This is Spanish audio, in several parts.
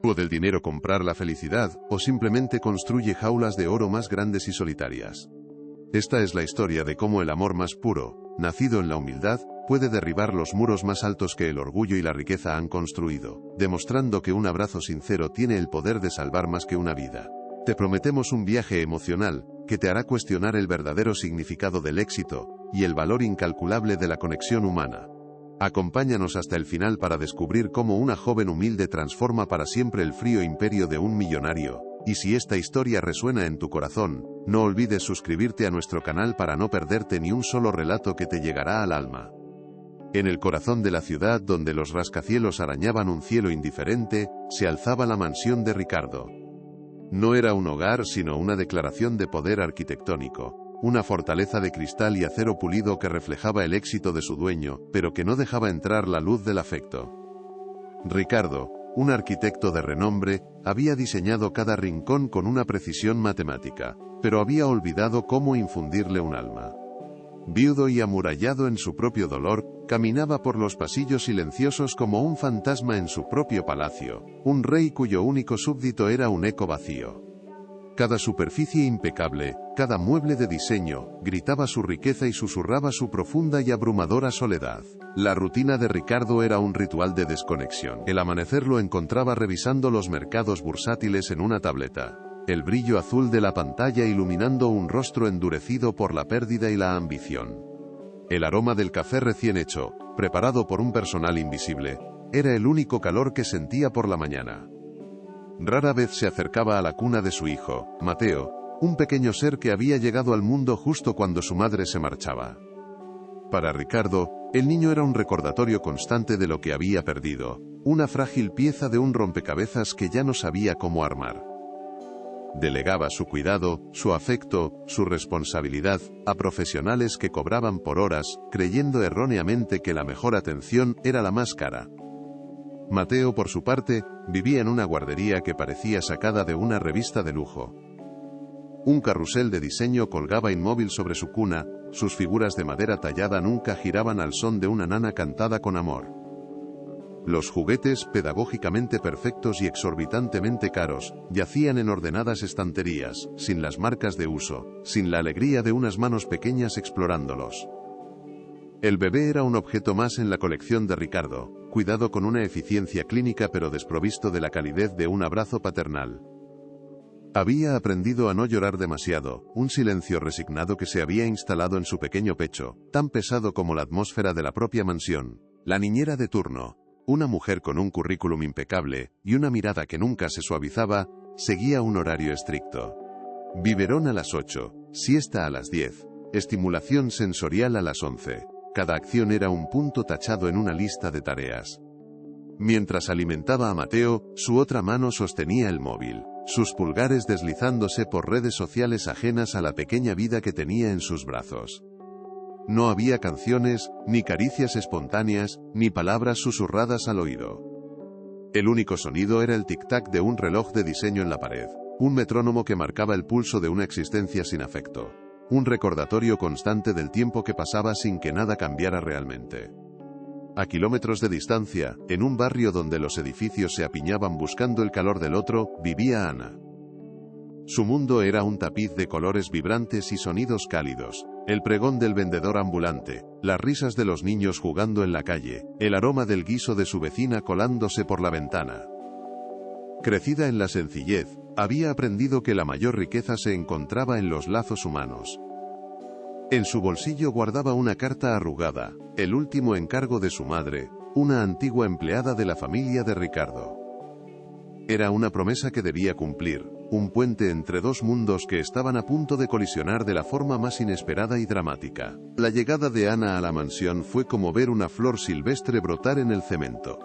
¿Puede el dinero comprar la felicidad, o simplemente construye jaulas de oro más grandes y solitarias? Esta es la historia de cómo el amor más puro, nacido en la humildad, puede derribar los muros más altos que el orgullo y la riqueza han construido, demostrando que un abrazo sincero tiene el poder de salvar más que una vida. Te prometemos un viaje emocional, que te hará cuestionar el verdadero significado del éxito, y el valor incalculable de la conexión humana. Acompáñanos hasta el final para descubrir cómo una joven humilde transforma para siempre el frío imperio de un millonario. Y si esta historia resuena en tu corazón, no olvides suscribirte a nuestro canal para no perderte ni un solo relato que te llegará al alma. En el corazón de la ciudad donde los rascacielos arañaban un cielo indiferente, se alzaba la mansión de Ricardo. No era un hogar sino una declaración de poder arquitectónico. Una fortaleza de cristal y acero pulido que reflejaba el éxito de su dueño, pero que no dejaba entrar la luz del afecto. Ricardo, un arquitecto de renombre, había diseñado cada rincón con una precisión matemática, pero había olvidado cómo infundirle un alma. Viudo y amurallado en su propio dolor, caminaba por los pasillos silenciosos como un fantasma en su propio palacio, un rey cuyo único súbdito era un eco vacío. Cada superficie impecable, cada mueble de diseño, gritaba su riqueza y susurraba su profunda y abrumadora soledad. La rutina de Ricardo era un ritual de desconexión. El amanecer lo encontraba revisando los mercados bursátiles en una tableta. El brillo azul de la pantalla iluminando un rostro endurecido por la pérdida y la ambición. El aroma del café recién hecho, preparado por un personal invisible, era el único calor que sentía por la mañana. Rara vez se acercaba a la cuna de su hijo, Mateo, un pequeño ser que había llegado al mundo justo cuando su madre se marchaba. Para Ricardo, el niño era un recordatorio constante de lo que había perdido, una frágil pieza de un rompecabezas que ya no sabía cómo armar. Delegaba su cuidado, su afecto, su responsabilidad, a profesionales que cobraban por horas, creyendo erróneamente que la mejor atención era la más cara. Mateo, por su parte, vivía en una guardería que parecía sacada de una revista de lujo. Un carrusel de diseño colgaba inmóvil sobre su cuna, sus figuras de madera tallada nunca giraban al son de una nana cantada con amor. Los juguetes, pedagógicamente perfectos y exorbitantemente caros, yacían en ordenadas estanterías, sin las marcas de uso, sin la alegría de unas manos pequeñas explorándolos. El bebé era un objeto más en la colección de Ricardo, cuidado con una eficiencia clínica pero desprovisto de la calidez de un abrazo paternal. Había aprendido a no llorar demasiado, un silencio resignado que se había instalado en su pequeño pecho, tan pesado como la atmósfera de la propia mansión. La niñera de turno, una mujer con un currículum impecable y una mirada que nunca se suavizaba, seguía un horario estricto. Biberón a las 8, siesta a las 10, estimulación sensorial a las 11. Cada acción era un punto tachado en una lista de tareas. Mientras alimentaba a Mateo, su otra mano sostenía el móvil, sus pulgares deslizándose por redes sociales ajenas a la pequeña vida que tenía en sus brazos. No había canciones, ni caricias espontáneas, ni palabras susurradas al oído. El único sonido era el tic-tac de un reloj de diseño en la pared, un metrónomo que marcaba el pulso de una existencia sin afecto. Un recordatorio constante del tiempo que pasaba sin que nada cambiara realmente. A kilómetros de distancia, en un barrio donde los edificios se apiñaban buscando el calor del otro, vivía Ana. Su mundo era un tapiz de colores vibrantes y sonidos cálidos, el pregón del vendedor ambulante, las risas de los niños jugando en la calle, el aroma del guiso de su vecina colándose por la ventana. Crecida en la sencillez, había aprendido que la mayor riqueza se encontraba en los lazos humanos. En su bolsillo guardaba una carta arrugada, el último encargo de su madre, una antigua empleada de la familia de Ricardo. Era una promesa que debía cumplir, un puente entre dos mundos que estaban a punto de colisionar de la forma más inesperada y dramática. La llegada de Ana a la mansión fue como ver una flor silvestre brotar en el cemento.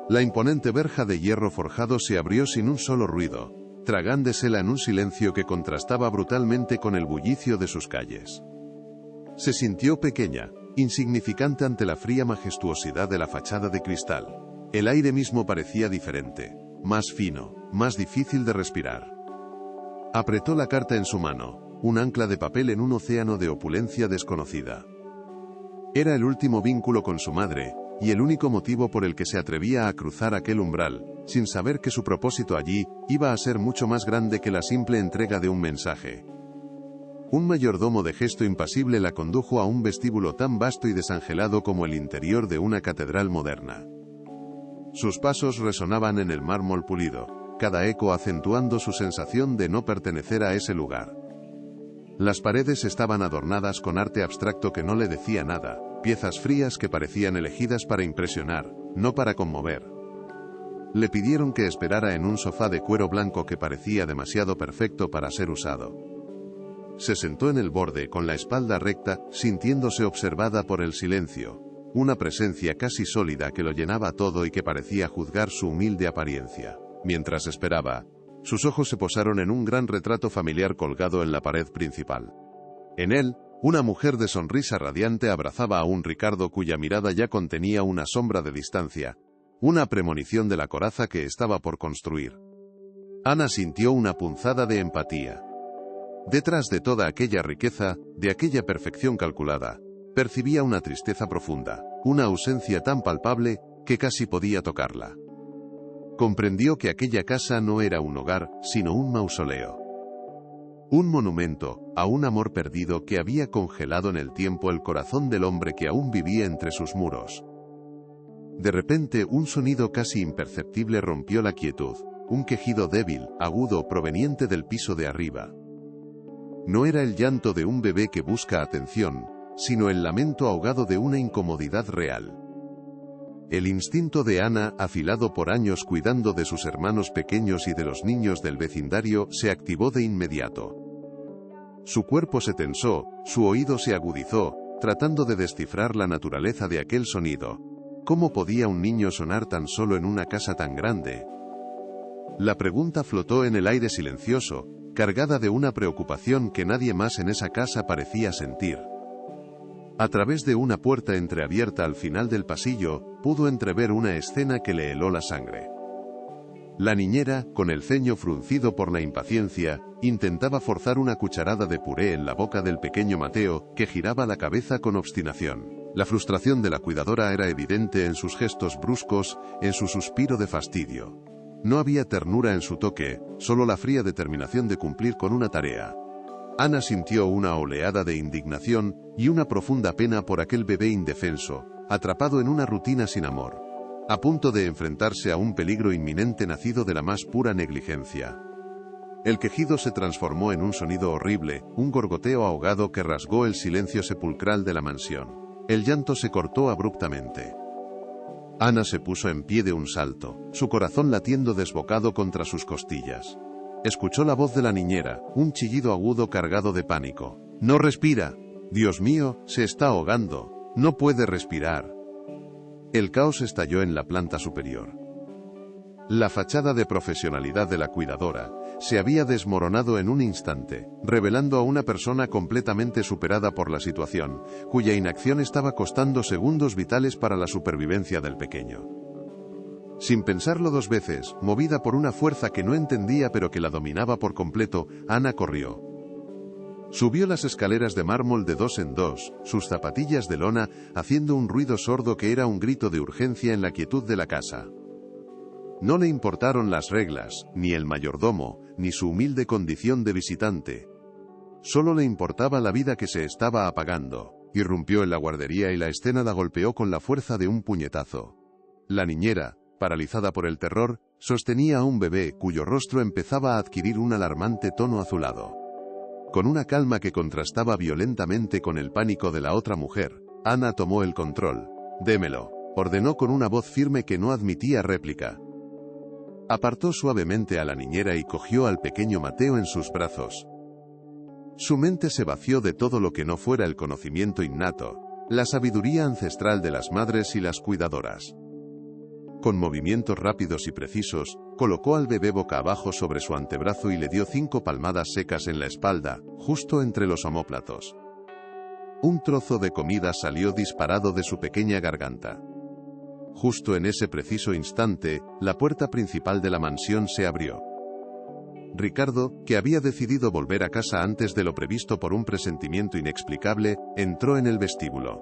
La imponente verja de hierro forjado se abrió sin un solo ruido, tragándosela en un silencio que contrastaba brutalmente con el bullicio de sus calles. Se sintió pequeña, insignificante ante la fría majestuosidad de la fachada de cristal. El aire mismo parecía diferente, más fino, más difícil de respirar. Apretó la carta en su mano, un ancla de papel en un océano de opulencia desconocida. Era el último vínculo con su madre, y el único motivo por el que se atrevía a cruzar aquel umbral, sin saber que su propósito allí iba a ser mucho más grande que la simple entrega de un mensaje. Un mayordomo de gesto impasible la condujo a un vestíbulo tan vasto y desangelado como el interior de una catedral moderna. Sus pasos resonaban en el mármol pulido, cada eco acentuando su sensación de no pertenecer a ese lugar. Las paredes estaban adornadas con arte abstracto que no le decía nada, piezas frías que parecían elegidas para impresionar, no para conmover. Le pidieron que esperara en un sofá de cuero blanco que parecía demasiado perfecto para ser usado. Se sentó en el borde con la espalda recta, sintiéndose observada por el silencio, una presencia casi sólida que lo llenaba todo y que parecía juzgar su humilde apariencia. Mientras esperaba, sus ojos se posaron en un gran retrato familiar colgado en la pared principal. En él, una mujer de sonrisa radiante abrazaba a un Ricardo cuya mirada ya contenía una sombra de distancia, una premonición de la coraza que estaba por construir. Ana sintió una punzada de empatía. Detrás de toda aquella riqueza, de aquella perfección calculada, percibía una tristeza profunda, una ausencia tan palpable que casi podía tocarla. Comprendió que aquella casa no era un hogar, sino un mausoleo. Un monumento a un amor perdido que había congelado en el tiempo el corazón del hombre que aún vivía entre sus muros. De repente, un sonido casi imperceptible rompió la quietud, un quejido débil, agudo, proveniente del piso de arriba. No era el llanto de un bebé que busca atención, sino el lamento ahogado de una incomodidad real. El instinto de Ana, afilado por años cuidando de sus hermanos pequeños y de los niños del vecindario, se activó de inmediato. Su cuerpo se tensó, su oído se agudizó, tratando de descifrar la naturaleza de aquel sonido. ¿Cómo podía un niño sonar tan solo en una casa tan grande? La pregunta flotó en el aire silencioso, cargada de una preocupación que nadie más en esa casa parecía sentir. A través de una puerta entreabierta al final del pasillo, pudo entrever una escena que le heló la sangre. La niñera, con el ceño fruncido por la impaciencia, intentaba forzar una cucharada de puré en la boca del pequeño Mateo, que giraba la cabeza con obstinación. La frustración de la cuidadora era evidente en sus gestos bruscos, en su suspiro de fastidio. No había ternura en su toque, solo la fría determinación de cumplir con una tarea. Ana sintió una oleada de indignación y una profunda pena por aquel bebé indefenso, atrapado en una rutina sin amor, a punto de enfrentarse a un peligro inminente nacido de la más pura negligencia. El quejido se transformó en un sonido horrible, un gorgoteo ahogado que rasgó el silencio sepulcral de la mansión. El llanto se cortó abruptamente. Ana se puso en pie de un salto, su corazón latiendo desbocado contra sus costillas. Escuchó la voz de la niñera, un chillido agudo cargado de pánico. «¡No respira! ¡Dios mío, se está ahogando! ¡No puede respirar!». El caos estalló en la planta superior. La fachada de profesionalidad de la cuidadora se había desmoronado en un instante, revelando a una persona completamente superada por la situación, cuya inacción estaba costando segundos vitales para la supervivencia del pequeño. Sin pensarlo dos veces, movida por una fuerza que no entendía pero que la dominaba por completo, Ana corrió. Subió las escaleras de mármol de dos en dos, sus zapatillas de lona, haciendo un ruido sordo que era un grito de urgencia en la quietud de la casa. No le importaron las reglas, ni el mayordomo, ni su humilde condición de visitante. Solo le importaba la vida que se estaba apagando. Irrumpió en la guardería y la escena la golpeó con la fuerza de un puñetazo. La niñera, paralizada por el terror, sostenía a un bebé cuyo rostro empezaba a adquirir un alarmante tono azulado. Con una calma que contrastaba violentamente con el pánico de la otra mujer, Ana tomó el control. «Démelo», ordenó con una voz firme que no admitía réplica. Apartó suavemente a la niñera y cogió al pequeño Mateo en sus brazos. Su mente se vació de todo lo que no fuera el conocimiento innato, la sabiduría ancestral de las madres y las cuidadoras. Con movimientos rápidos y precisos, colocó al bebé boca abajo sobre su antebrazo y le dio 5 palmadas secas en la espalda, justo entre los omóplatos. Un trozo de comida salió disparado de su pequeña garganta. Justo en ese preciso instante, la puerta principal de la mansión se abrió. Ricardo, que había decidido volver a casa antes de lo previsto por un presentimiento inexplicable, entró en el vestíbulo.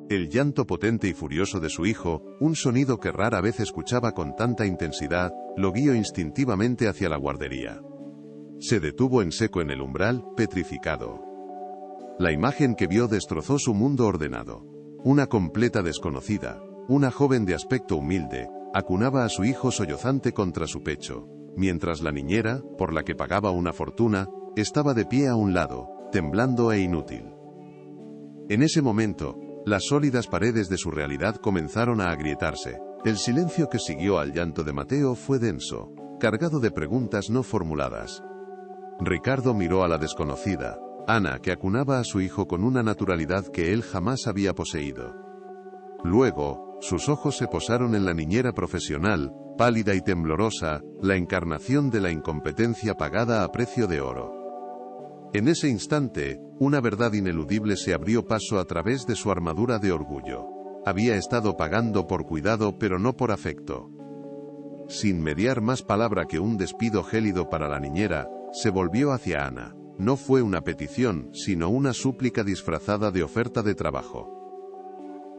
El llanto potente y furioso de su hijo, un sonido que rara vez escuchaba con tanta intensidad, lo guió instintivamente hacia la guardería. Se detuvo en seco en el umbral, petrificado. La imagen que vio destrozó su mundo ordenado. Una completa desconocida, una joven de aspecto humilde, acunaba a su hijo sollozante contra su pecho, mientras la niñera, por la que pagaba una fortuna, estaba de pie a un lado, temblando e inútil. En ese momento, las sólidas paredes de su realidad comenzaron a agrietarse. El silencio que siguió al llanto de Mateo fue denso, cargado de preguntas no formuladas. Ricardo miró a la desconocida, Ana, que acunaba a su hijo con una naturalidad que él jamás había poseído. Luego, sus ojos se posaron en la niñera profesional, pálida y temblorosa, la encarnación de la incompetencia pagada a precio de oro. En ese instante, una verdad ineludible se abrió paso a través de su armadura de orgullo. Había estado pagando por cuidado pero no por afecto. Sin mediar más palabra que un despido gélido para la niñera, se volvió hacia Ana. No fue una petición, sino una súplica disfrazada de oferta de trabajo.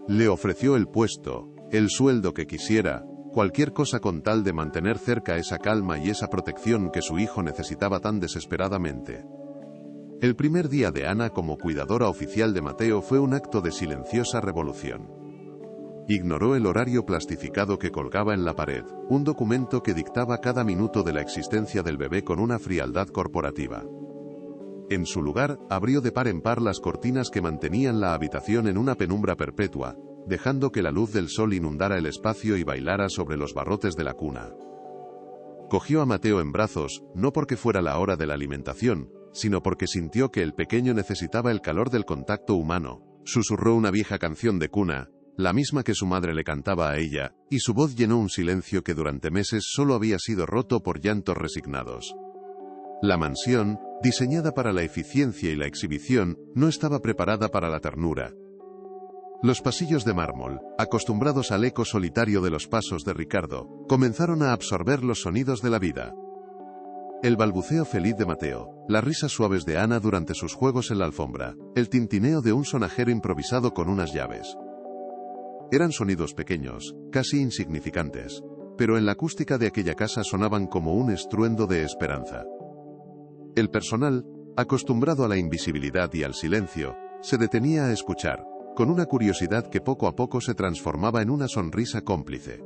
Le ofreció el puesto, el sueldo que quisiera, cualquier cosa con tal de mantener cerca esa calma y esa protección que su hijo necesitaba tan desesperadamente. El primer día de Ana como cuidadora oficial de Mateo fue un acto de silenciosa revolución. Ignoró el horario plastificado que colgaba en la pared, un documento que dictaba cada minuto de la existencia del bebé con una frialdad corporativa. En su lugar, abrió de par en par las cortinas que mantenían la habitación en una penumbra perpetua, dejando que la luz del sol inundara el espacio y bailara sobre los barrotes de la cuna. Cogió a Mateo en brazos, no porque fuera la hora de la alimentación, sino porque sintió que el pequeño necesitaba el calor del contacto humano. Susurró una vieja canción de cuna, la misma que su madre le cantaba a ella, y su voz llenó un silencio que durante meses solo había sido roto por llantos resignados. La mansión, diseñada para la eficiencia y la exhibición, no estaba preparada para la ternura. Los pasillos de mármol, acostumbrados al eco solitario de los pasos de Ricardo, comenzaron a absorber los sonidos de la vida. El balbuceo feliz de Mateo, las risas suaves de Ana durante sus juegos en la alfombra, el tintineo de un sonajero improvisado con unas llaves. Eran sonidos pequeños, casi insignificantes, pero en la acústica de aquella casa sonaban como un estruendo de esperanza. El personal, acostumbrado a la invisibilidad y al silencio, se detenía a escuchar, con una curiosidad que poco a poco se transformaba en una sonrisa cómplice.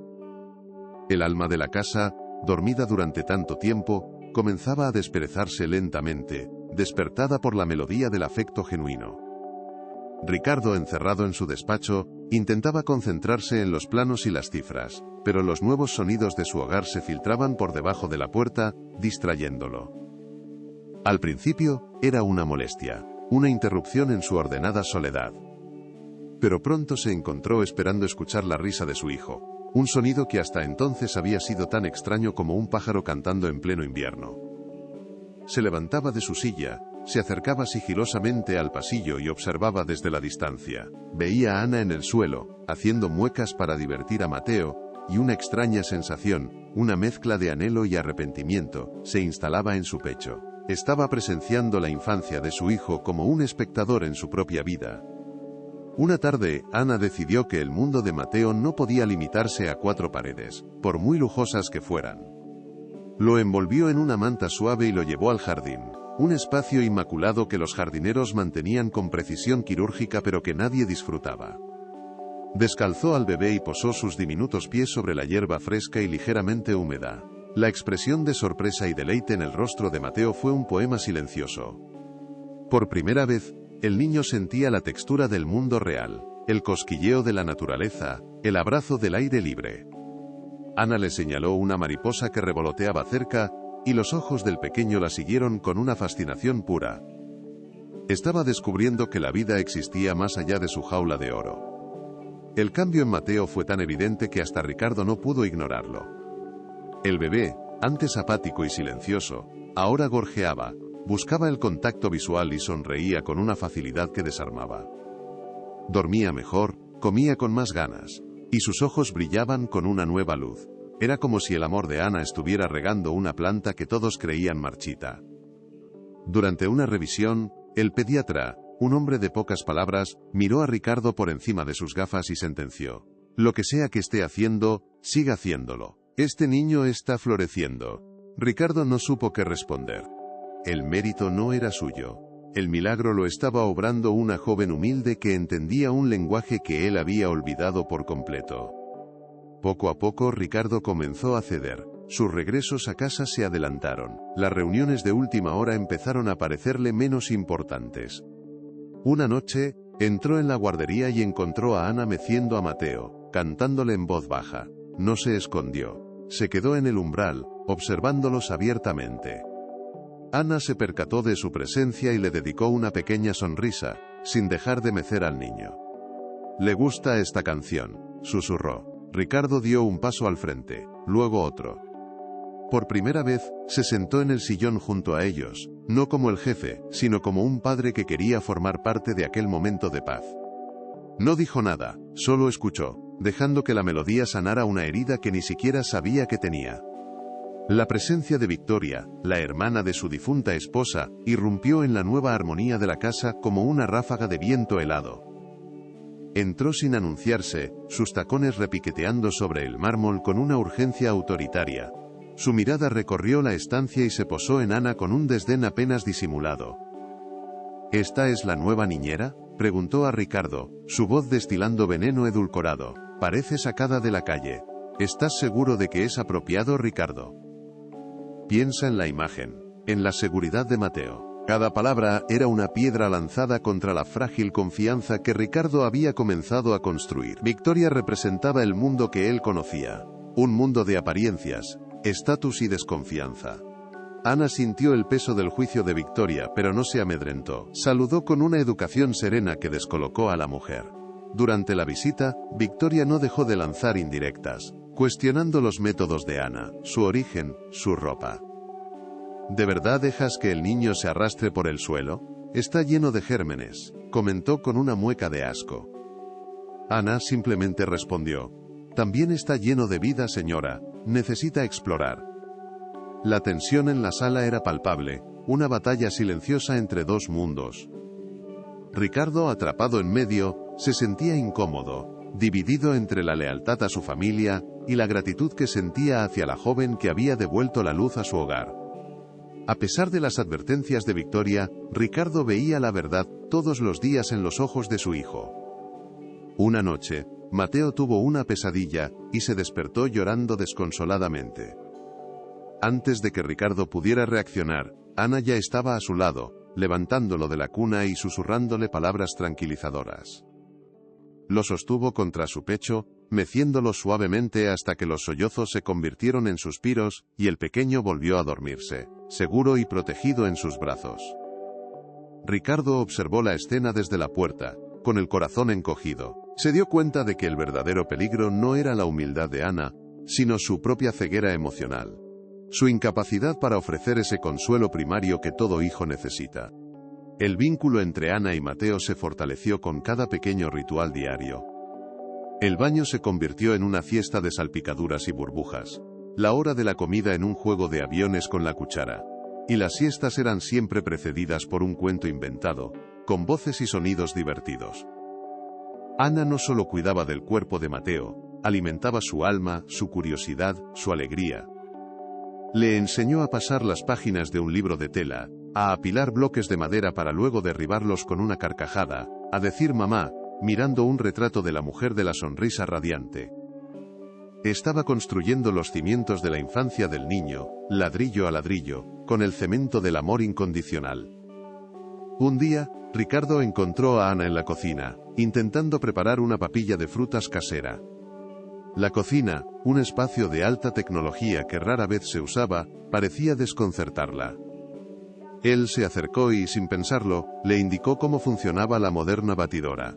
El alma de la casa, dormida durante tanto tiempo, comenzaba a desperezarse lentamente, despertada por la melodía del afecto genuino. Ricardo, encerrado en su despacho, intentaba concentrarse en los planos y las cifras, pero los nuevos sonidos de su hogar se filtraban por debajo de la puerta, distrayéndolo. Al principio, era una molestia, una interrupción en su ordenada soledad. Pero pronto se encontró esperando escuchar la risa de su hijo, un sonido que hasta entonces había sido tan extraño como un pájaro cantando en pleno invierno. Se levantaba de su silla, se acercaba sigilosamente al pasillo y observaba desde la distancia. Veía a Ana en el suelo, haciendo muecas para divertir a Mateo, y una extraña sensación, una mezcla de anhelo y arrepentimiento, se instalaba en su pecho. Estaba presenciando la infancia de su hijo como un espectador en su propia vida. Una tarde, Ana decidió que el mundo de Mateo no podía limitarse a 4 paredes, por muy lujosas que fueran. Lo envolvió en una manta suave y lo llevó al jardín, un espacio inmaculado que los jardineros mantenían con precisión quirúrgica pero que nadie disfrutaba. Descalzó al bebé y posó sus diminutos pies sobre la hierba fresca y ligeramente húmeda. La expresión de sorpresa y deleite en el rostro de Mateo fue un poema silencioso. Por primera vez, el niño sentía la textura del mundo real, el cosquilleo de la naturaleza, el abrazo del aire libre. Ana le señaló una mariposa que revoloteaba cerca, y los ojos del pequeño la siguieron con una fascinación pura. Estaba descubriendo que la vida existía más allá de su jaula de oro. El cambio en Mateo fue tan evidente que hasta Ricardo no pudo ignorarlo. El bebé, antes apático y silencioso, ahora gorjeaba, buscaba el contacto visual y sonreía con una facilidad que desarmaba. Dormía mejor, comía con más ganas, y sus ojos brillaban con una nueva luz. Era como si el amor de Ana estuviera regando una planta que todos creían marchita. Durante una revisión, el pediatra, un hombre de pocas palabras, miró a Ricardo por encima de sus gafas y sentenció: lo que sea que esté haciendo, siga haciéndolo. Este niño está floreciendo. Ricardo no supo qué responder. El mérito no era suyo. El milagro lo estaba obrando una joven humilde que entendía un lenguaje que él había olvidado por completo. Poco a poco Ricardo comenzó a ceder. Sus regresos a casa se adelantaron. Las reuniones de última hora empezaron a parecerle menos importantes. Una noche, entró en la guardería y encontró a Ana meciendo a Mateo, cantándole en voz baja. No se escondió. Se quedó en el umbral, observándolos abiertamente. Ana se percató de su presencia y le dedicó una pequeña sonrisa, sin dejar de mecer al niño. «Le gusta esta canción», susurró. Ricardo dio un paso al frente, luego otro. Por primera vez, se sentó en el sillón junto a ellos, no como el jefe, sino como un padre que quería formar parte de aquel momento de paz. No dijo nada, solo escuchó, dejando que la melodía sanara una herida que ni siquiera sabía que tenía. La presencia de Victoria, la hermana de su difunta esposa, irrumpió en la nueva armonía de la casa como una ráfaga de viento helado. Entró sin anunciarse, sus tacones repiqueteando sobre el mármol con una urgencia autoritaria. Su mirada recorrió la estancia y se posó en Ana con un desdén apenas disimulado. ¿Esta es la nueva niñera?, preguntó a Ricardo, su voz destilando veneno edulcorado. Parece sacada de la calle. ¿Estás seguro de que es apropiado, Ricardo? Piensa en la imagen, en la seguridad de Mateo. Cada palabra era una piedra lanzada contra la frágil confianza que Ricardo había comenzado a construir. Victoria representaba el mundo que él conocía, un mundo de apariencias, estatus y desconfianza. Ana sintió el peso del juicio de Victoria, pero no se amedrentó. Saludó con una educación serena que descolocó a la mujer. Durante la visita, Victoria no dejó de lanzar indirectas, cuestionando los métodos de Ana, su origen, su ropa. ¿De verdad dejas que el niño se arrastre por el suelo? Está lleno de gérmenes, comentó con una mueca de asco. Ana simplemente respondió: también está lleno de vida, señora, necesita explorar. La tensión en la sala era palpable, una batalla silenciosa entre dos mundos. Ricardo, atrapado en medio, se sentía incómodo, dividido entre la lealtad a su familia y la gratitud que sentía hacia la joven que había devuelto la luz a su hogar. A pesar de las advertencias de Victoria, Ricardo veía la verdad todos los días en los ojos de su hijo. Una noche, Mateo tuvo una pesadilla y se despertó llorando desconsoladamente. Antes de que Ricardo pudiera reaccionar, Ana ya estaba a su lado, levantándolo de la cuna y susurrándole palabras tranquilizadoras. Lo sostuvo contra su pecho, meciéndolo suavemente hasta que los sollozos se convirtieron en suspiros, y el pequeño volvió a dormirse, seguro y protegido en sus brazos. Ricardo observó la escena desde la puerta, con el corazón encogido. Se dio cuenta de que el verdadero peligro no era la humildad de Ana, sino su propia ceguera emocional. Su incapacidad para ofrecer ese consuelo primario que todo hijo necesita. El vínculo entre Ana y Mateo se fortaleció con cada pequeño ritual diario. El baño se convirtió en una fiesta de salpicaduras y burbujas. La hora de la comida en un juego de aviones con la cuchara. Y las siestas eran siempre precedidas por un cuento inventado, con voces y sonidos divertidos. Ana no solo cuidaba del cuerpo de Mateo, alimentaba su alma, su curiosidad, su alegría. Le enseñó a pasar las páginas de un libro de tela, a apilar bloques de madera para luego derribarlos con una carcajada, a decir mamá, mirando un retrato de la mujer de la sonrisa radiante. Estaba construyendo los cimientos de la infancia del niño, ladrillo a ladrillo, con el cemento del amor incondicional. Un día, Ricardo encontró a Ana en la cocina, intentando preparar una papilla de frutas casera. La cocina, un espacio de alta tecnología que rara vez se usaba, parecía desconcertarla. Él se acercó y, sin pensarlo, le indicó cómo funcionaba la moderna batidora.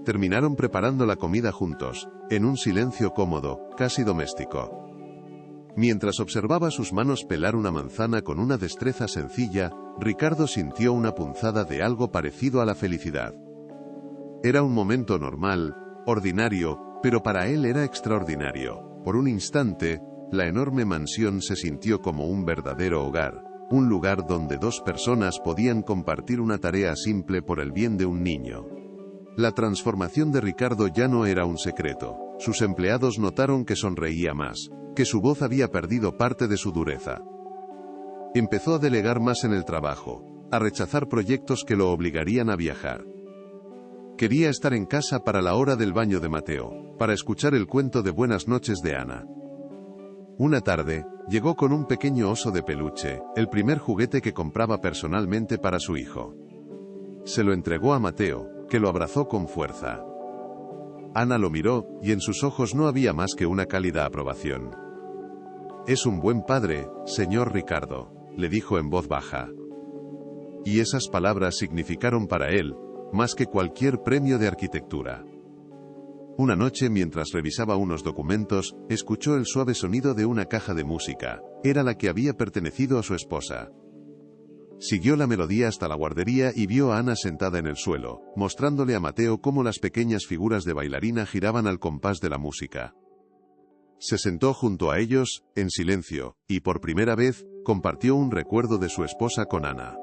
Terminaron preparando la comida juntos, en un silencio cómodo, casi doméstico. Mientras observaba sus manos pelar una manzana con una destreza sencilla, Ricardo sintió una punzada de algo parecido a la felicidad. Era un momento normal, ordinario, pero para él era extraordinario. Por un instante, la enorme mansión se sintió como un verdadero hogar, un lugar donde dos personas podían compartir una tarea simple por el bien de un niño. La transformación de Ricardo ya no era un secreto. Sus empleados notaron que sonreía más, que su voz había perdido parte de su dureza. Empezó a delegar más en el trabajo, a rechazar proyectos que lo obligarían a viajar. Quería estar en casa para la hora del baño de Mateo, para escuchar el cuento de buenas noches de Ana. Una tarde, llegó con un pequeño oso de peluche, el primer juguete que compraba personalmente para su hijo. Se lo entregó a Mateo, que lo abrazó con fuerza. Ana lo miró, y en sus ojos no había más que una cálida aprobación. «Es un buen padre, señor Ricardo», le dijo en voz baja. Y esas palabras significaron para él, más que cualquier premio de arquitectura. Una noche, mientras revisaba unos documentos, escuchó el suave sonido de una caja de música. Era la que había pertenecido a su esposa. Siguió la melodía hasta la guardería y vio a Ana sentada en el suelo, mostrándole a Mateo cómo las pequeñas figuras de bailarina giraban al compás de la música. Se sentó junto a ellos, en silencio, y por primera vez, compartió un recuerdo de su esposa con Ana.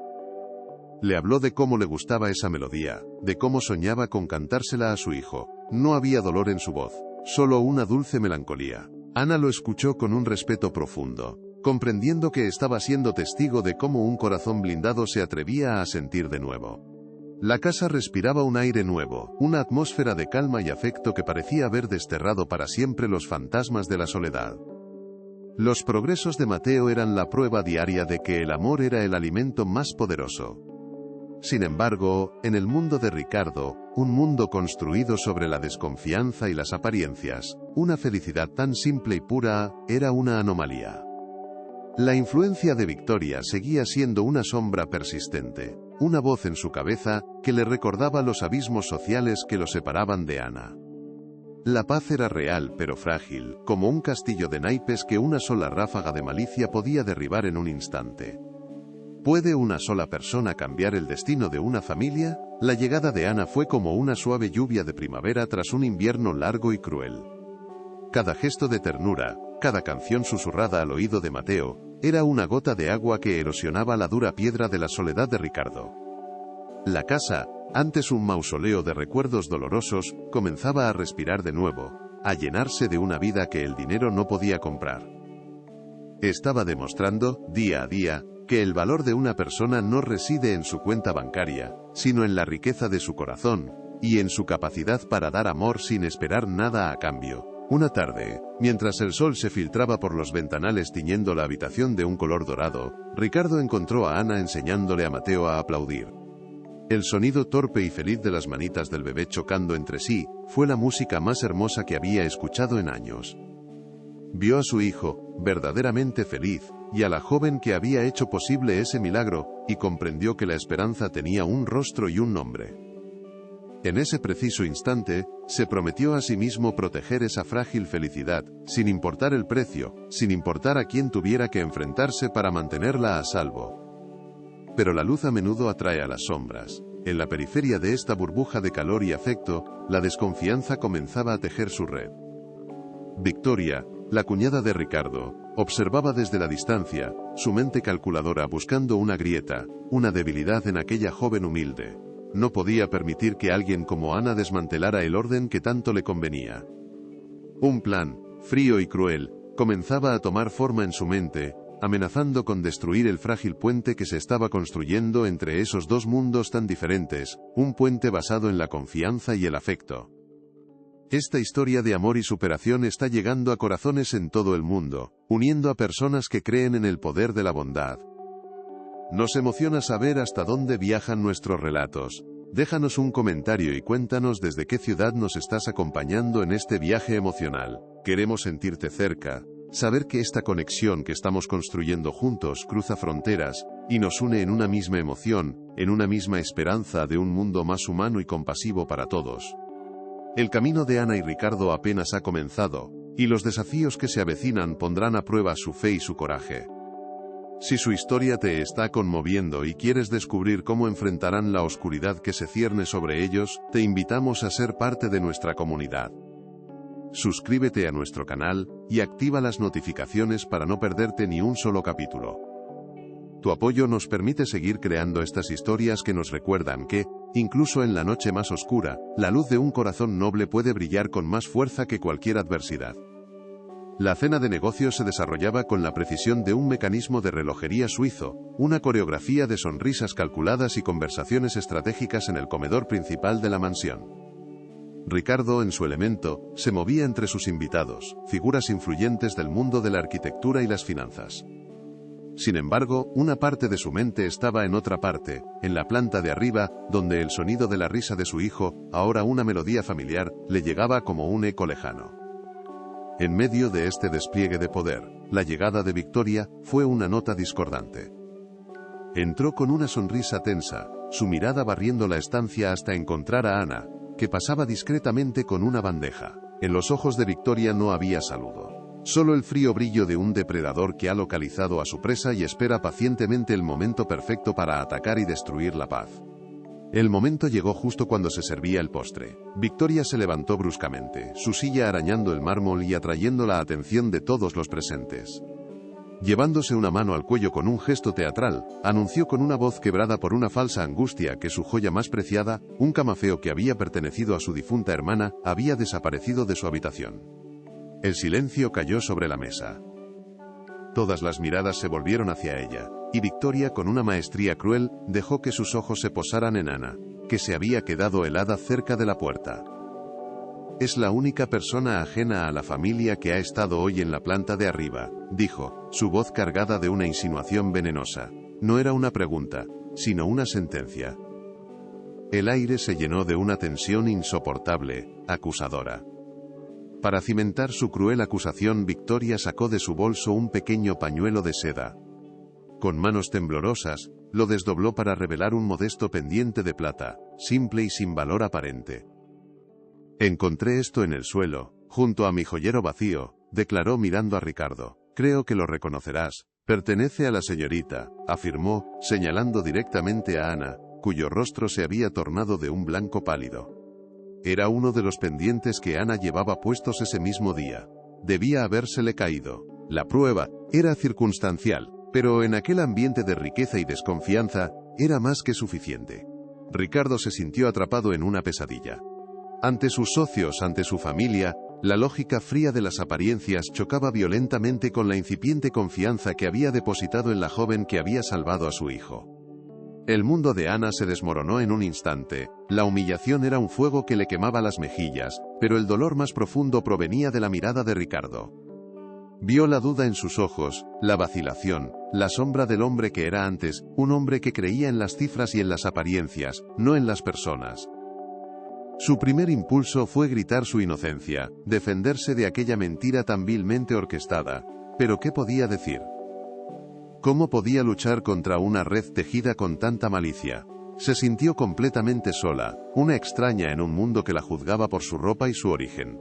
Le habló de cómo le gustaba esa melodía, de cómo soñaba con cantársela a su hijo. No había dolor en su voz, solo una dulce melancolía. Ana lo escuchó con un respeto profundo, comprendiendo que estaba siendo testigo de cómo un corazón blindado se atrevía a sentir de nuevo. La casa respiraba un aire nuevo, una atmósfera de calma y afecto que parecía haber desterrado para siempre los fantasmas de la soledad. Los progresos de Mateo eran la prueba diaria de que el amor era el alimento más poderoso. Sin embargo, en el mundo de Ricardo, un mundo construido sobre la desconfianza y las apariencias, una felicidad tan simple y pura, era una anomalía. La influencia de Victoria seguía siendo una sombra persistente, una voz en su cabeza, que le recordaba los abismos sociales que lo separaban de Ana. La paz era real pero frágil, como un castillo de naipes que una sola ráfaga de malicia podía derribar en un instante. ¿Puede una sola persona cambiar el destino de una familia? La llegada de Ana fue como una suave lluvia de primavera tras un invierno largo y cruel. Cada gesto de ternura, cada canción susurrada al oído de Mateo, era una gota de agua que erosionaba la dura piedra de la soledad de Ricardo. La casa, antes un mausoleo de recuerdos dolorosos, comenzaba a respirar de nuevo, a llenarse de una vida que el dinero no podía comprar. Estaba demostrando, día a día, que el valor de una persona no reside en su cuenta bancaria, sino en la riqueza de su corazón, y en su capacidad para dar amor sin esperar nada a cambio. Una tarde, mientras el sol se filtraba por los ventanales tiñendo la habitación de un color dorado, Ricardo encontró a Ana enseñándole a Mateo a aplaudir. El sonido torpe y feliz de las manitas del bebé chocando entre sí, fue la música más hermosa que había escuchado en años. Vio a su hijo, verdaderamente feliz, y a la joven que había hecho posible ese milagro, y comprendió que la esperanza tenía un rostro y un nombre. En ese preciso instante, se prometió a sí mismo proteger esa frágil felicidad, sin importar el precio, sin importar a quién tuviera que enfrentarse para mantenerla a salvo. Pero la luz a menudo atrae a las sombras. En la periferia de esta burbuja de calor y afecto, la desconfianza comenzaba a tejer su red. Victoria, la cuñada de Ricardo, observaba desde la distancia, su mente calculadora buscando una grieta, una debilidad en aquella joven humilde. No podía permitir que alguien como Ana desmantelara el orden que tanto le convenía. Un plan, frío y cruel, comenzaba a tomar forma en su mente, amenazando con destruir el frágil puente que se estaba construyendo entre esos dos mundos tan diferentes, un puente basado en la confianza y el afecto. Esta historia de amor y superación está llegando a corazones en todo el mundo, uniendo a personas que creen en el poder de la bondad. Nos emociona saber hasta dónde viajan nuestros relatos. Déjanos un comentario y cuéntanos desde qué ciudad nos estás acompañando en este viaje emocional. Queremos sentirte cerca, saber que esta conexión que estamos construyendo juntos cruza fronteras, y nos une en una misma emoción, en una misma esperanza de un mundo más humano y compasivo para todos. El camino de Ana y Ricardo apenas ha comenzado, y los desafíos que se avecinan pondrán a prueba su fe y su coraje. Si su historia te está conmoviendo y quieres descubrir cómo enfrentarán la oscuridad que se cierne sobre ellos, te invitamos a ser parte de nuestra comunidad. Suscríbete a nuestro canal, y activa las notificaciones para no perderte ni un solo capítulo. Tu apoyo nos permite seguir creando estas historias que nos recuerdan que, incluso en la noche más oscura, la luz de un corazón noble puede brillar con más fuerza que cualquier adversidad. La cena de negocios se desarrollaba con la precisión de un mecanismo de relojería suizo, una coreografía de sonrisas calculadas y conversaciones estratégicas en el comedor principal de la mansión. Ricardo, en su elemento, se movía entre sus invitados, figuras influyentes del mundo de la arquitectura y las finanzas. Sin embargo, una parte de su mente estaba en otra parte, en la planta de arriba, donde el sonido de la risa de su hijo, ahora una melodía familiar, le llegaba como un eco lejano. En medio de este despliegue de poder, la llegada de Victoria fue una nota discordante. Entró con una sonrisa tensa, su mirada barriendo la estancia hasta encontrar a Ana, que pasaba discretamente con una bandeja. En los ojos de Victoria no había saludo. Solo el frío brillo de un depredador que ha localizado a su presa y espera pacientemente el momento perfecto para atacar y destruir la paz. El momento llegó justo cuando se servía el postre. Victoria se levantó bruscamente, su silla arañando el mármol y atrayendo la atención de todos los presentes. Llevándose una mano al cuello con un gesto teatral, anunció con una voz quebrada por una falsa angustia que su joya más preciada, un camafeo que había pertenecido a su difunta hermana, había desaparecido de su habitación. El silencio cayó sobre la mesa. Todas las miradas se volvieron hacia ella, y Victoria, con una maestría cruel, dejó que sus ojos se posaran en Ana, que se había quedado helada cerca de la puerta. Es la única persona ajena a la familia que ha estado hoy en la planta de arriba, dijo, su voz cargada de una insinuación venenosa. No era una pregunta, sino una sentencia. El aire se llenó de una tensión insoportable, acusadora. Para cimentar su cruel acusación, Victoria sacó de su bolso un pequeño pañuelo de seda. Con manos temblorosas, lo desdobló para revelar un modesto pendiente de plata, simple y sin valor aparente. Encontré esto en el suelo, junto a mi joyero vacío, declaró mirando a Ricardo. Creo que lo reconocerás. Pertenece a la señorita, afirmó, señalando directamente a Ana, cuyo rostro se había tornado de un blanco pálido. Era uno de los pendientes que Ana llevaba puestos ese mismo día. Debía habérsele caído. La prueba era circunstancial, pero en aquel ambiente de riqueza y desconfianza, era más que suficiente. Ricardo se sintió atrapado en una pesadilla. Ante sus socios, ante su familia, la lógica fría de las apariencias chocaba violentamente con la incipiente confianza que había depositado en la joven que había salvado a su hijo. El mundo de Ana se desmoronó en un instante. La humillación era un fuego que le quemaba las mejillas, pero el dolor más profundo provenía de la mirada de Ricardo. Vio la duda en sus ojos, la vacilación, la sombra del hombre que era antes, un hombre que creía en las cifras y en las apariencias, no en las personas. Su primer impulso fue gritar su inocencia, defenderse de aquella mentira tan vilmente orquestada. ¿Pero qué podía decir? ¿Cómo podía luchar contra una red tejida con tanta malicia? Se sintió completamente sola, una extraña en un mundo que la juzgaba por su ropa y su origen.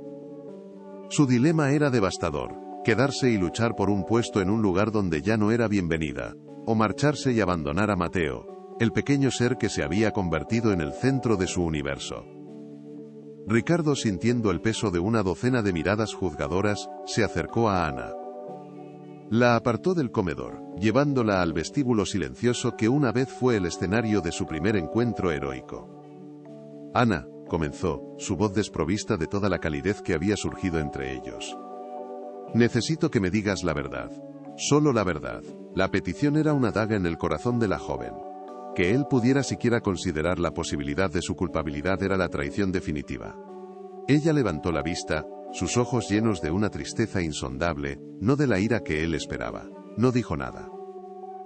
Su dilema era devastador: quedarse y luchar por un puesto en un lugar donde ya no era bienvenida, o marcharse y abandonar a Mateo, el pequeño ser que se había convertido en el centro de su universo. Ricardo, sintiendo el peso de una docena de miradas juzgadoras, se acercó a Ana. La apartó del comedor, llevándola al vestíbulo silencioso que una vez fue el escenario de su primer encuentro heroico. Ana, comenzó, su voz desprovista de toda la calidez que había surgido entre ellos. Necesito que me digas la verdad. Solo la verdad. La petición era una daga en el corazón de la joven. Que él pudiera siquiera considerar la posibilidad de su culpabilidad era la traición definitiva. Ella levantó la vista, sus ojos llenos de una tristeza insondable, no de la ira que él esperaba. No dijo nada.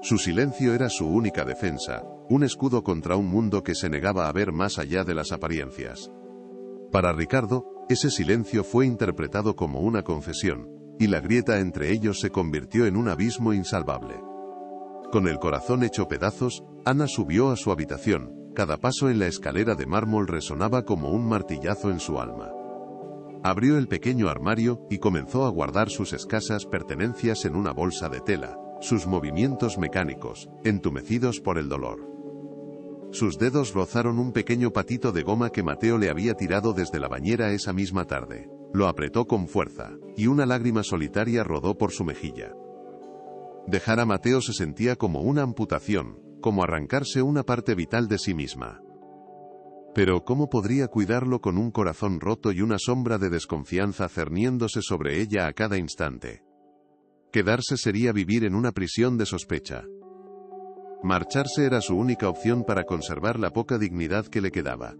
Su silencio era su única defensa, un escudo contra un mundo que se negaba a ver más allá de las apariencias. Para Ricardo, ese silencio fue interpretado como una confesión, y la grieta entre ellos se convirtió en un abismo insalvable. Con el corazón hecho pedazos, Ana subió a su habitación. Cada paso en la escalera de mármol resonaba como un martillazo en su alma. Abrió el pequeño armario y comenzó a guardar sus escasas pertenencias en una bolsa de tela, sus movimientos mecánicos, entumecidos por el dolor. Sus dedos rozaron un pequeño patito de goma que Mateo le había tirado desde la bañera esa misma tarde. Lo apretó con fuerza, y una lágrima solitaria rodó por su mejilla. Dejar a Mateo se sentía como una amputación, como arrancarse una parte vital de sí misma. Pero ¿cómo podría cuidarlo con un corazón roto y una sombra de desconfianza cerniéndose sobre ella a cada instante? Quedarse sería vivir en una prisión de sospecha. Marcharse era su única opción para conservar la poca dignidad que le quedaba.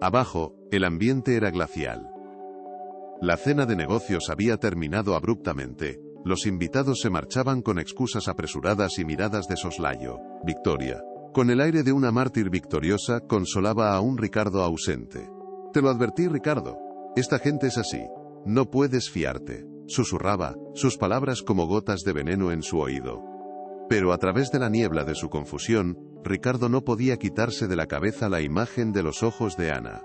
Abajo, el ambiente era glacial. La cena de negocios había terminado abruptamente. Los invitados se marchaban con excusas apresuradas y miradas de soslayo. Victoria, con el aire de una mártir victoriosa, consolaba a un Ricardo ausente. «Te lo advertí, Ricardo. Esta gente es así. No puedes fiarte», susurraba, sus palabras como gotas de veneno en su oído. Pero a través de la niebla de su confusión, Ricardo no podía quitarse de la cabeza la imagen de los ojos de Ana.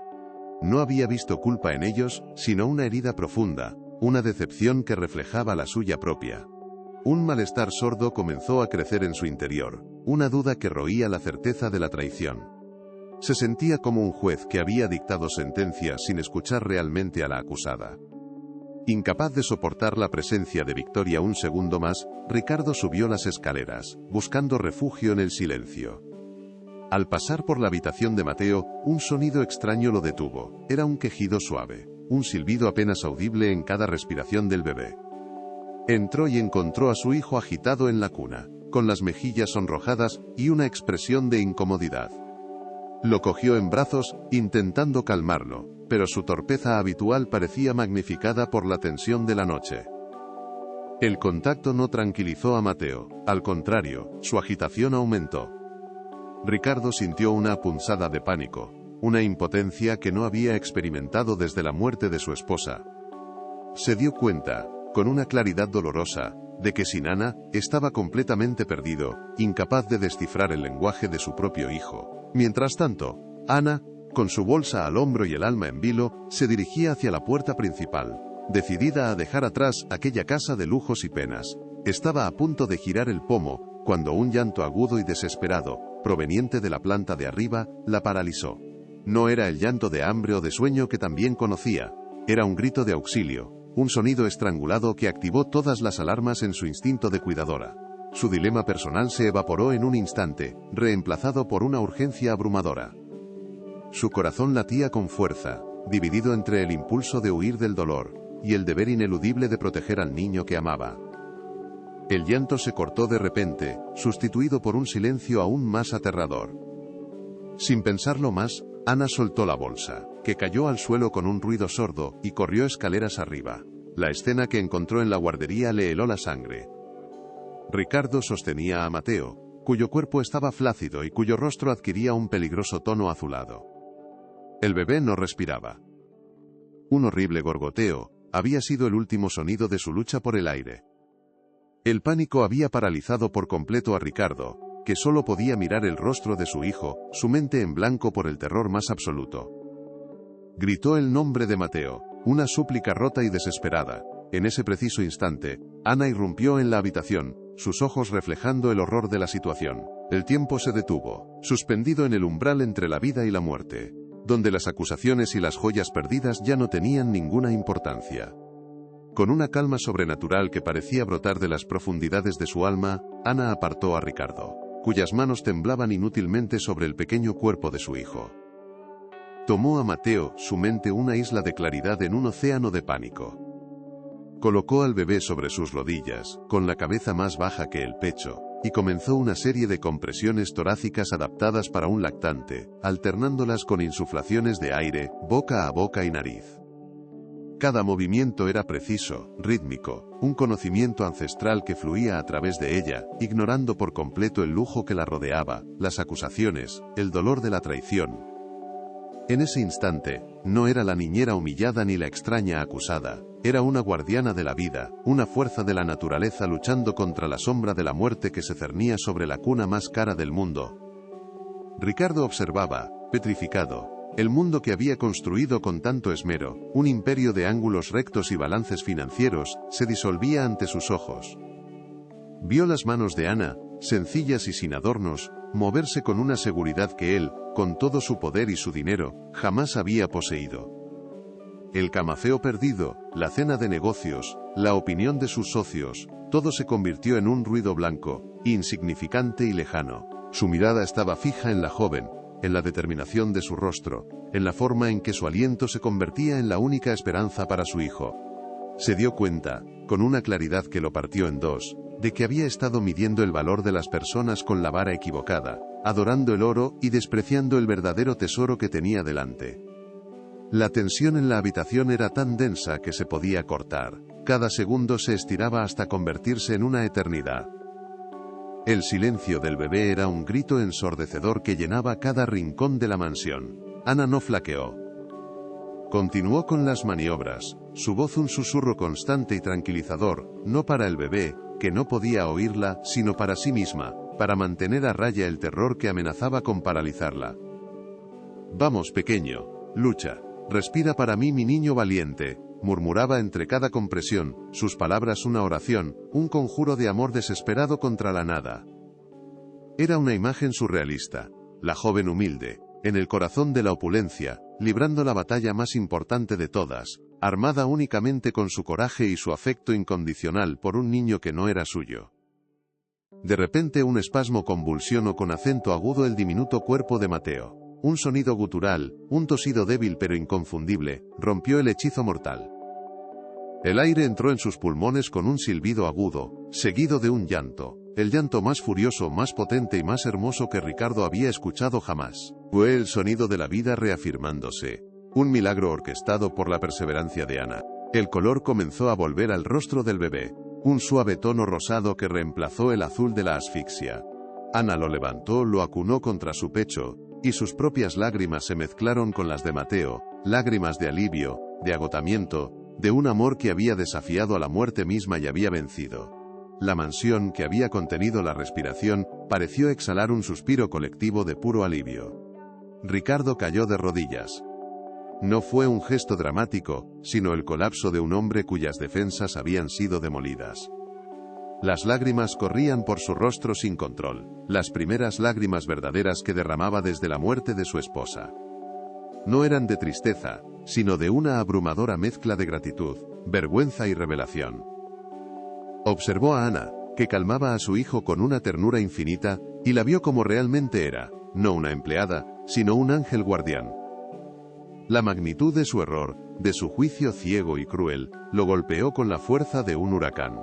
No había visto culpa en ellos, sino una herida profunda, una decepción que reflejaba la suya propia. Un malestar sordo comenzó a crecer en su interior, una duda que roía la certeza de la traición. Se sentía como un juez que había dictado sentencia sin escuchar realmente a la acusada. Incapaz de soportar la presencia de Victoria un segundo más, Ricardo subió las escaleras, buscando refugio en el silencio. Al pasar por la habitación de Mateo, un sonido extraño lo detuvo. Era un quejido suave, un silbido apenas audible en cada respiración del bebé. Entró y encontró a su hijo agitado en la cuna, con las mejillas sonrojadas y una expresión de incomodidad. Lo cogió en brazos, intentando calmarlo, pero su torpeza habitual parecía magnificada por la tensión de la noche. El contacto no tranquilizó a Mateo, al contrario, su agitación aumentó. Ricardo sintió una punzada de pánico, una impotencia que no había experimentado desde la muerte de su esposa. Se dio cuenta, con una claridad dolorosa, de que sin Ana, estaba completamente perdido, incapaz de descifrar el lenguaje de su propio hijo. Mientras tanto, Ana, con su bolsa al hombro y el alma en vilo, se dirigía hacia la puerta principal, decidida a dejar atrás aquella casa de lujos y penas. Estaba a punto de girar el pomo, cuando un llanto agudo y desesperado, proveniente de la planta de arriba, la paralizó. No era el llanto de hambre o de sueño que también conocía, era un grito de auxilio, un sonido estrangulado que activó todas las alarmas en su instinto de cuidadora. Su dilema personal se evaporó en un instante, reemplazado por una urgencia abrumadora. Su corazón latía con fuerza, dividido entre el impulso de huir del dolor, y el deber ineludible de proteger al niño que amaba. El llanto se cortó de repente, sustituido por un silencio aún más aterrador. Sin pensarlo más, Ana soltó la bolsa, que cayó al suelo con un ruido sordo, y corrió escaleras arriba. La escena que encontró en la guardería le heló la sangre. Ricardo sostenía a Mateo, cuyo cuerpo estaba flácido y cuyo rostro adquiría un peligroso tono azulado. El bebé no respiraba. Un horrible gorgoteo había sido el último sonido de su lucha por el aire. El pánico había paralizado por completo a Ricardo, que solo podía mirar el rostro de su hijo, su mente en blanco por el terror más absoluto. Gritó el nombre de Mateo, una súplica rota y desesperada. En ese preciso instante, Ana irrumpió en la habitación, sus ojos reflejando el horror de la situación. El tiempo se detuvo, suspendido en el umbral entre la vida y la muerte, donde las acusaciones y las joyas perdidas ya no tenían ninguna importancia. Con una calma sobrenatural que parecía brotar de las profundidades de su alma, Ana apartó a Ricardo, cuyas manos temblaban inútilmente sobre el pequeño cuerpo de su hijo. Tomó a Mateo, su mente una isla de claridad en un océano de pánico. Colocó al bebé sobre sus rodillas, con la cabeza más baja que el pecho, y comenzó una serie de compresiones torácicas adaptadas para un lactante, alternándolas con insuflaciones de aire, boca a boca y nariz. Cada movimiento era preciso, rítmico, un conocimiento ancestral que fluía a través de ella, ignorando por completo el lujo que la rodeaba, las acusaciones, el dolor de la traición. En ese instante, no era la niñera humillada ni la extraña acusada, era una guardiana de la vida, una fuerza de la naturaleza luchando contra la sombra de la muerte que se cernía sobre la cuna más cara del mundo. Ricardo observaba, petrificado, el mundo que había construido con tanto esmero, un imperio de ángulos rectos y balances financieros, se disolvía ante sus ojos. Vio las manos de Ana, sencillas y sin adornos, moverse con una seguridad que él, con todo su poder y su dinero, jamás había poseído. El camafeo perdido, la cena de negocios, la opinión de sus socios, Todo se convirtió en un ruido blanco, insignificante y lejano. Su mirada estaba fija en la joven, en la determinación de su rostro, en la forma en que su aliento se convertía en la única esperanza para su hijo. Se dio cuenta, con una claridad que lo partió en dos, de que había estado midiendo el valor de las personas con la vara equivocada, adorando el oro y despreciando el verdadero tesoro que tenía delante. La tensión en la habitación era tan densa que se podía cortar. Cada segundo se estiraba hasta convertirse en una eternidad. El silencio del bebé era un grito ensordecedor que llenaba cada rincón de la mansión. Ana no flaqueó. Continuó con las maniobras, su voz un susurro constante y tranquilizador, no para el bebé, que no podía oírla, sino para sí misma, para mantener a raya el terror que amenazaba con paralizarla. «Vamos, pequeño, lucha, respira para mí, mi niño valiente», murmuraba entre cada compresión, sus palabras una oración, un conjuro de amor desesperado contra la nada. Era una imagen surrealista, la joven humilde, en el corazón de la opulencia, librando la batalla más importante de todas, armada únicamente con su coraje y su afecto incondicional por un niño que no era suyo. De repente un espasmo convulsionó con acento agudo el diminuto cuerpo de Mateo. Un sonido gutural, un tosido débil pero inconfundible, rompió el hechizo mortal. El aire entró en sus pulmones con un silbido agudo, seguido de un llanto, el llanto más furioso, más potente y más hermoso que Ricardo había escuchado jamás. Fue el sonido de la vida reafirmándose, un milagro orquestado por la perseverancia de Ana. El color comenzó a volver al rostro del bebé, un suave tono rosado que reemplazó el azul de la asfixia. Ana lo levantó, lo acunó contra su pecho, y sus propias lágrimas se mezclaron con las de Mateo, lágrimas de alivio, de agotamiento, de un amor que había desafiado a la muerte misma y había vencido. La mansión, que había contenido la respiración, pareció exhalar un suspiro colectivo de puro alivio. Ricardo cayó de rodillas. No fue un gesto dramático, sino el colapso de un hombre cuyas defensas habían sido demolidas. Las lágrimas corrían por su rostro sin control, las primeras lágrimas verdaderas que derramaba desde la muerte de su esposa. No eran de tristeza, sino de una abrumadora mezcla de gratitud, vergüenza y revelación. Observó a Ana, que calmaba a su hijo con una ternura infinita, y la vio como realmente era, no una empleada, sino un ángel guardián. La magnitud de su error, de su juicio ciego y cruel, lo golpeó con la fuerza de un huracán.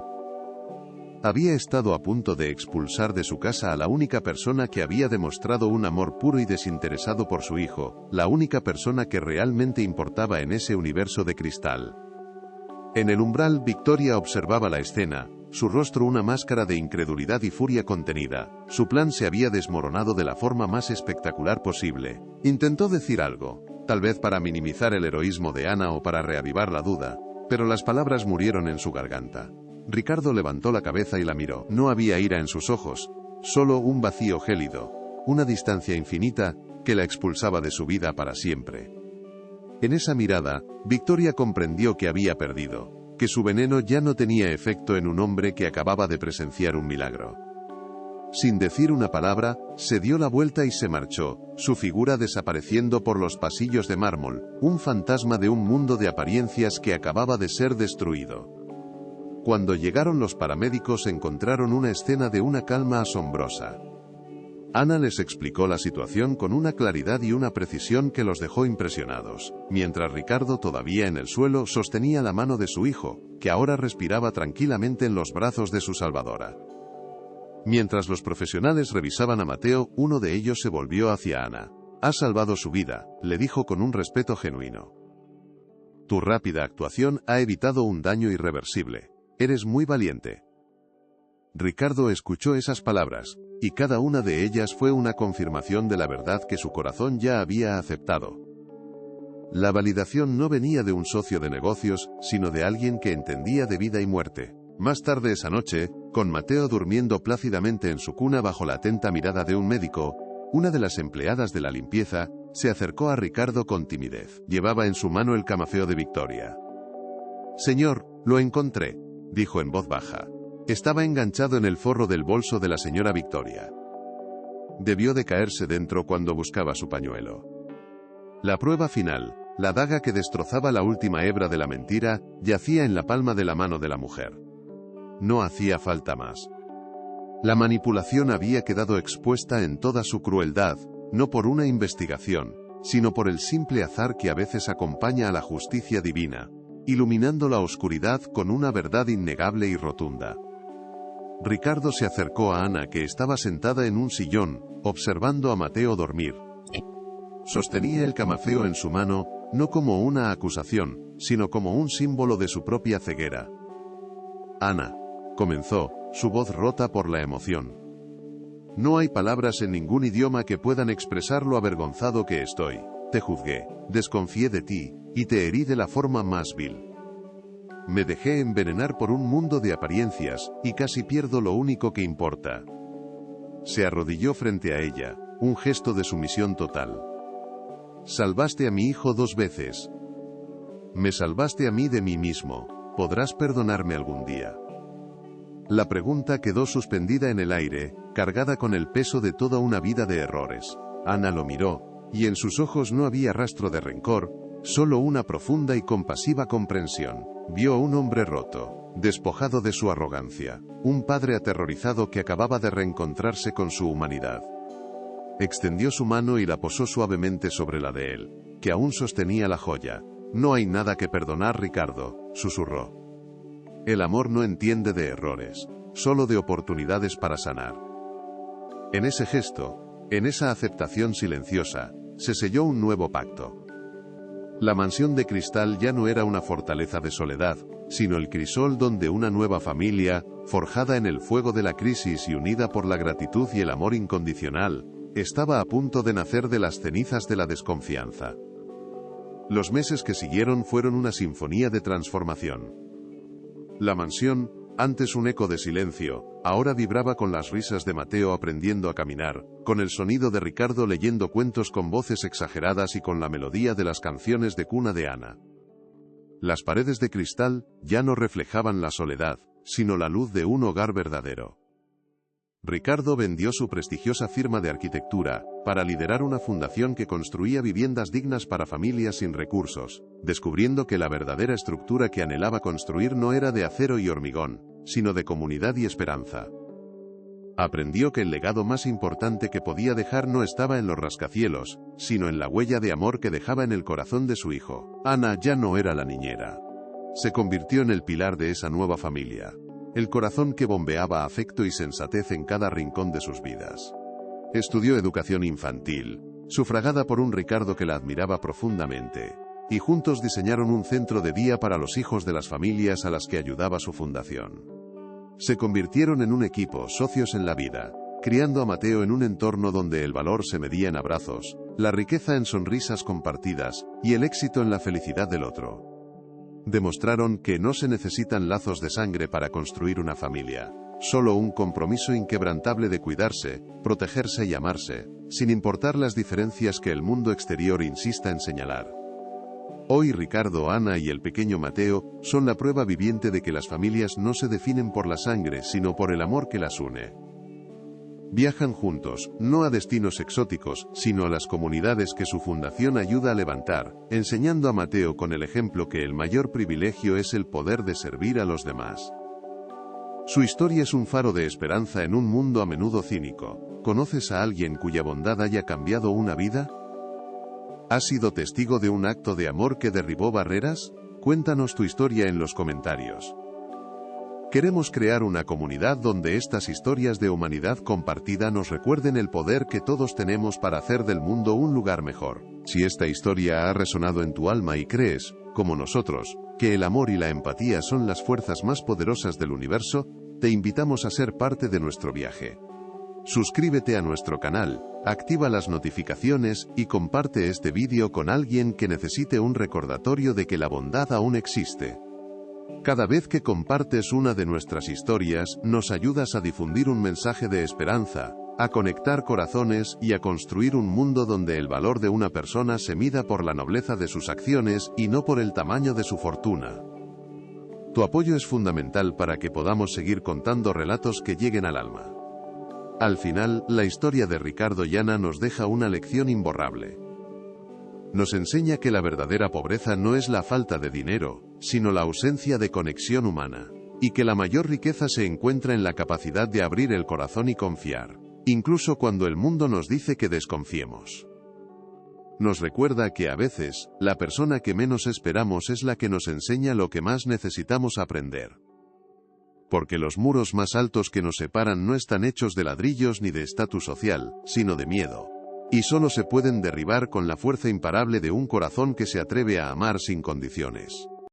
Había estado a punto de expulsar de su casa a la única persona que había demostrado un amor puro y desinteresado por su hijo, la única persona que realmente importaba en ese universo de cristal. En el umbral, Victoria observaba la escena, su rostro una máscara de incredulidad y furia contenida. Su plan se había desmoronado de la forma más espectacular posible. Intentó decir algo, tal vez para minimizar el heroísmo de Ana o para reavivar la duda, pero las palabras murieron en su garganta. Ricardo levantó la cabeza y la miró. No había ira en sus ojos, solo un vacío gélido, una distancia infinita, que la expulsaba de su vida para siempre. En esa mirada, Victoria comprendió que había perdido, que su veneno ya no tenía efecto en un hombre que acababa de presenciar un milagro. Sin decir una palabra, se dio la vuelta y se marchó, su figura desapareciendo por los pasillos de mármol, un fantasma de un mundo de apariencias que acababa de ser destruido. Cuando llegaron los paramédicos encontraron una escena de una calma asombrosa. Ana les explicó la situación con una claridad y una precisión que los dejó impresionados, mientras Ricardo, todavía en el suelo, sostenía la mano de su hijo, que ahora respiraba tranquilamente en los brazos de su salvadora. Mientras los profesionales revisaban a Mateo, uno de ellos se volvió hacia Ana. «Has salvado su vida», le dijo con un respeto genuino. «Tu rápida actuación ha evitado un daño irreversible. Eres muy valiente». Ricardo escuchó esas palabras, y cada una de ellas fue una confirmación de la verdad que su corazón ya había aceptado. La validación no venía de un socio de negocios, sino de alguien que entendía de vida y muerte. Más tarde esa noche, con Mateo durmiendo plácidamente en su cuna bajo la atenta mirada de un médico, una de las empleadas de la limpieza se acercó a Ricardo con timidez. Llevaba en su mano el camafeo de Victoria. «Señor, lo encontré», dijo en voz baja. Estaba enganchado en el forro del bolso de la señora Victoria. Debió de caerse dentro cuando buscaba su pañuelo. La prueba final, la daga que destrozaba la última hebra de la mentira, yacía en la palma de la mano de la mujer. no hacía falta más. La manipulación había quedado expuesta en toda su crueldad, no por una investigación, sino por el simple azar que a veces acompaña a la justicia divina, iluminando la oscuridad con una verdad innegable y rotunda. Ricardo se acercó a Ana, que estaba sentada en un sillón, observando a Mateo dormir. Sostenía el camafeo en su mano, no como una acusación, sino como un símbolo de su propia ceguera. Ana, comenzó, su voz rota por la emoción. No hay palabras en ningún idioma que puedan expresar lo avergonzado que estoy. Te juzgué, desconfié de ti, y te herí de la forma más vil. Me dejé envenenar por un mundo de apariencias, y casi pierdo lo único que importa. Se arrodilló frente a ella, un gesto de sumisión total. Salvaste a mi hijo 2 veces. Me salvaste a mí de mí mismo. ¿Podrás perdonarme algún día? La pregunta quedó suspendida en el aire, cargada con el peso de toda una vida de errores. Ana lo miró, y en sus ojos no había rastro de rencor, solo una profunda y compasiva comprensión. Vio a un hombre roto, despojado de su arrogancia, un padre aterrorizado que acababa de reencontrarse con su humanidad. Extendió su mano y la posó suavemente sobre la de él, que aún sostenía la joya. No hay nada que perdonar, Ricardo, susurró. El amor no entiende de errores, solo de oportunidades para sanar. En ese gesto, en esa aceptación silenciosa, se selló un nuevo pacto. La mansión de cristal ya no era una fortaleza de soledad, sino el crisol donde una nueva familia, forjada en el fuego de la crisis y unida por la gratitud y el amor incondicional, estaba a punto de nacer de las cenizas de la desconfianza. Los meses que siguieron fueron una sinfonía de transformación. La mansión, antes un eco de silencio, ahora vibraba con las risas de Mateo aprendiendo a caminar, con el sonido de Ricardo leyendo cuentos con voces exageradas y con la melodía de las canciones de cuna de Ana. Las paredes de cristal ya no reflejaban la soledad, sino la luz de un hogar verdadero. Ricardo vendió su prestigiosa firma de arquitectura, para liderar una fundación que construía viviendas dignas para familias sin recursos, descubriendo que la verdadera estructura que anhelaba construir no era de acero y hormigón, sino de comunidad y esperanza. Aprendió que el legado más importante que podía dejar no estaba en los rascacielos, sino en la huella de amor que dejaba en el corazón de su hijo. Ana ya no era la niñera. Se convirtió en el pilar de esa nueva familia. El corazón que bombeaba afecto y sensatez en cada rincón de sus vidas. Estudió educación infantil, sufragada por un Ricardo que la admiraba profundamente, y juntos diseñaron un centro de día para los hijos de las familias a las que ayudaba su fundación. Se convirtieron en un equipo, socios en la vida, criando a Mateo en un entorno donde el valor se medía en abrazos, la riqueza en sonrisas compartidas, y el éxito en la felicidad del otro. Demostraron que no se necesitan lazos de sangre para construir una familia, solo un compromiso inquebrantable de cuidarse, protegerse y amarse, sin importar las diferencias que el mundo exterior insista en señalar. Hoy Ricardo, Ana y el pequeño Mateo son la prueba viviente de que las familias no se definen por la sangre, sino por el amor que las une. Viajan juntos, no a destinos exóticos, sino a las comunidades que su fundación ayuda a levantar, enseñando a Mateo con el ejemplo que el mayor privilegio es el poder de servir a los demás. Su historia es un faro de esperanza en un mundo a menudo cínico. ¿Conoces a alguien cuya bondad haya cambiado una vida? ¿Has sido testigo de un acto de amor que derribó barreras? Cuéntanos tu historia en los comentarios. Queremos crear una comunidad donde estas historias de humanidad compartida nos recuerden el poder que todos tenemos para hacer del mundo un lugar mejor. Si esta historia ha resonado en tu alma y crees, como nosotros, que el amor y la empatía son las fuerzas más poderosas del universo, te invitamos a ser parte de nuestro viaje. Suscríbete a nuestro canal, activa las notificaciones y comparte este vídeo con alguien que necesite un recordatorio de que la bondad aún existe. Cada vez que compartes una de nuestras historias, nos ayudas a difundir un mensaje de esperanza, a conectar corazones y a construir un mundo donde el valor de una persona se mida por la nobleza de sus acciones y no por el tamaño de su fortuna. Tu apoyo es fundamental para que podamos seguir contando relatos que lleguen al alma. Al final, la historia de Ricardo y Ana nos deja una lección imborrable. Nos enseña que la verdadera pobreza no es la falta de dinero, sino la ausencia de conexión humana. y que la mayor riqueza se encuentra en la capacidad de abrir el corazón y confiar, incluso cuando el mundo nos dice que desconfiemos. Nos recuerda que a veces, la persona que menos esperamos es la que nos enseña lo que más necesitamos aprender. Porque los muros más altos que nos separan no están hechos de ladrillos ni de estatus social, sino de miedo. Y solo se pueden derribar con la fuerza imparable de un corazón que se atreve a amar sin condiciones.